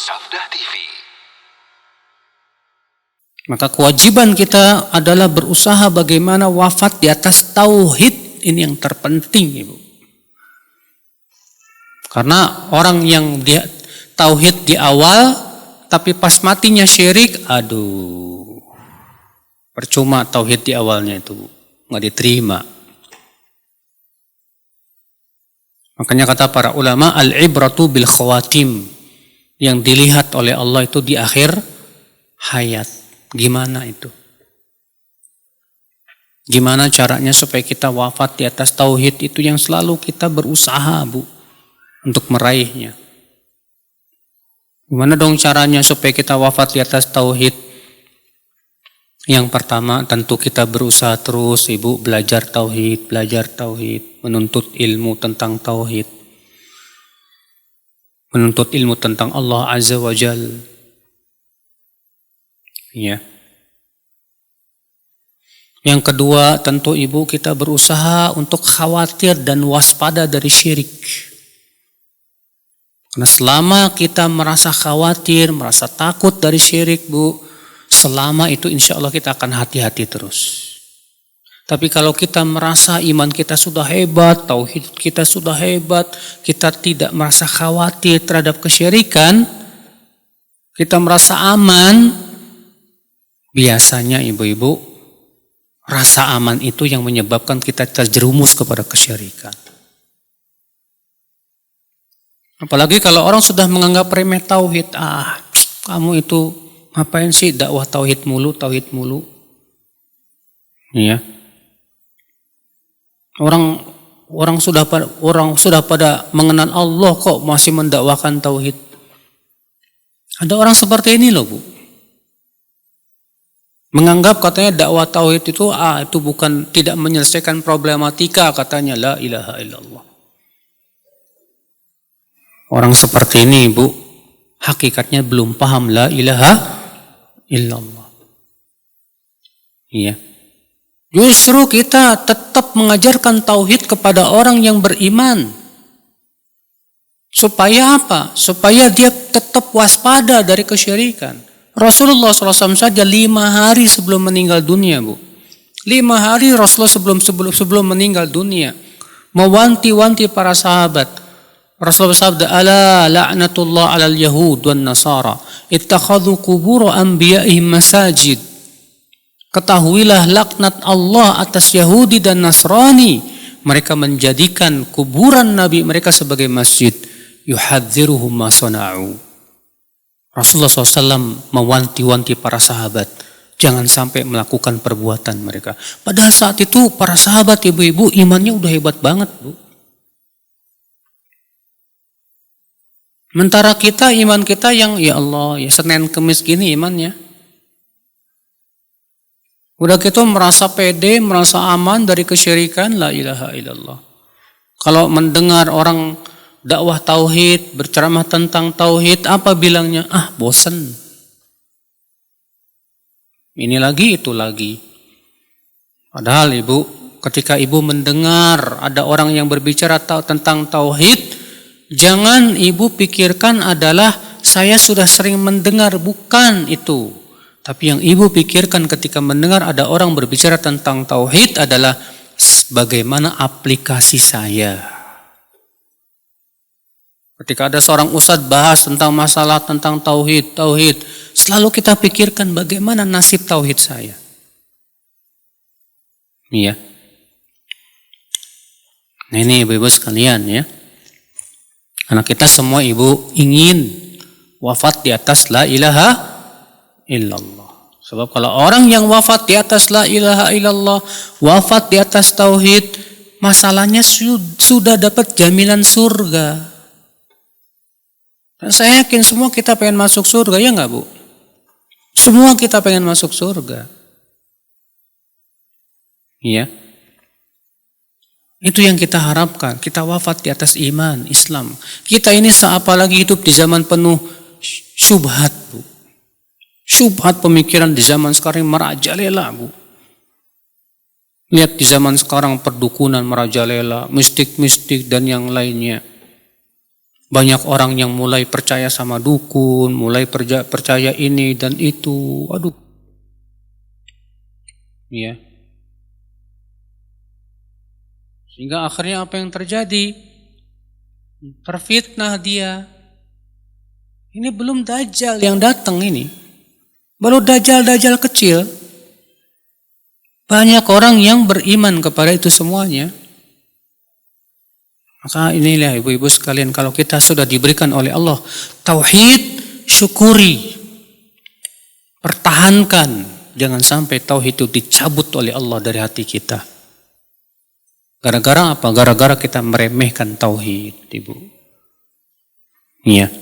Sabda TV. Maka kewajiban kita adalah berusaha bagaimana wafat di atas tauhid. Ini yang terpenting, Ibu. Karena orang yang dia tauhid di awal, tapi pas matinya syirik, aduh, percuma tauhid di awalnya itu, nggak diterima. Makanya kata para ulama, al-ibratu bil khawatim. Yang dilihat oleh Allah itu di akhir hayat. Gimana itu? Gimana caranya supaya kita wafat di atas tauhid itu yang selalu kita berusaha, Bu, untuk meraihnya. Gimana dong caranya supaya kita wafat di atas tauhid? Yang pertama tentu kita berusaha terus, Ibu, belajar tauhid, menuntut ilmu tentang tauhid. Menuntut ilmu tentang Allah Azza wa Jal. Ya. Yang kedua, tentu Ibu, kita berusaha untuk khawatir dan waspada dari syirik. Karena selama kita merasa khawatir, merasa takut dari syirik, Bu, selama itu insya Allah kita akan hati-hati terus. Tapi kalau kita merasa iman kita sudah hebat, tauhid kita sudah hebat, kita tidak merasa khawatir terhadap kesyirikan, kita merasa aman, biasanya ibu-ibu, rasa aman itu yang menyebabkan kita terjerumus kepada kesyirikan. Apalagi kalau orang sudah menganggap remeh tauhid, kamu itu ngapain sih dakwah tauhid mulu. Iya. Orang sudah pada mengenal Allah kok masih mendakwakan tauhid. Ada orang seperti ini loh, Bu. Menganggap katanya dakwah tauhid itu bukan, tidak menyelesaikan problematika, katanya la ilaha illallah. Orang seperti ini, Bu, hakikatnya belum paham la ilaha illallah. Iya. Justru kita tetap mengajarkan tauhid kepada orang yang beriman. Supaya apa? Supaya dia tetap waspada dari kesyirikan. Rasulullah SAW saja 5 hari sebelum meninggal dunia, Bu. 5 hari Rasulullah sebelum meninggal dunia mewanti-wanti para sahabat. Rasulullah bersabda, ala la'natullah alal yahud wan nasara ittakhadhu qubur anbiya'ihim masajid. Ketahuilah laknat Allah atas Yahudi dan Nasrani. Mereka menjadikan kuburan Nabi mereka sebagai masjid. Yuhadziruhum ma sana'u. Rasulullah SAW mewanti-wanti para sahabat. Jangan sampai melakukan perbuatan mereka. Padahal saat itu para sahabat, ibu-ibu, imannya udah hebat banget, Bu. Sementara kita, iman kita yang, ya Allah, ya Senin Kemis gini imannya. Udah gitu merasa pede, merasa aman dari kesyirikan, la ilaha illallah. Kalau mendengar orang dakwah tauhid, berceramah tentang tauhid, apa bilangnya? Bosen. Ini lagi, itu lagi. Padahal Ibu, ketika Ibu mendengar ada orang yang berbicara tentang tauhid, jangan Ibu pikirkan adalah saya sudah sering mendengar, bukan itu. Tapi yang Ibu pikirkan ketika mendengar ada orang berbicara tentang tauhid adalah bagaimana aplikasi saya. Ketika ada seorang ustadz bahas tentang masalah tentang tauhid, selalu kita pikirkan bagaimana nasib tauhid saya. Iya. Nah ini ibu-ibu sekalian ya. Karena kita semua ibu ingin wafat di atas la ilaha illallah. Sebab kalau orang yang wafat di atas la ilaha illallah, wafat di atas tauhid, masalahnya sudah dapat jaminan surga. Dan saya yakin semua kita pengen masuk surga, ya enggak, Bu? Semua kita pengen masuk surga. Iya. Itu yang kita harapkan. Kita wafat di atas iman, Islam. Kita ini apalagi hidup di zaman penuh syubhat, Bu. Syubhat pemikiran di zaman sekarang merajalela, Bu. Lihat di zaman sekarang perdukunan merajalela, mistik-mistik dan yang lainnya. Banyak orang yang mulai percaya sama dukun, mulai percaya ini dan itu. Aduh. Ya. Sehingga akhirnya apa yang terjadi? Terfitnah dia. Ini belum dajjal yang datang ini. Baru dajjal-dajjal kecil. Banyak orang yang beriman kepada itu semuanya. Maka inilah ibu-ibu sekalian, kalau kita sudah diberikan oleh Allah tauhid, syukuri. Pertahankan. Jangan sampai tauhid itu dicabut oleh Allah dari hati kita. Gara-gara apa? Gara-gara kita meremehkan tauhid, ibu. Iya.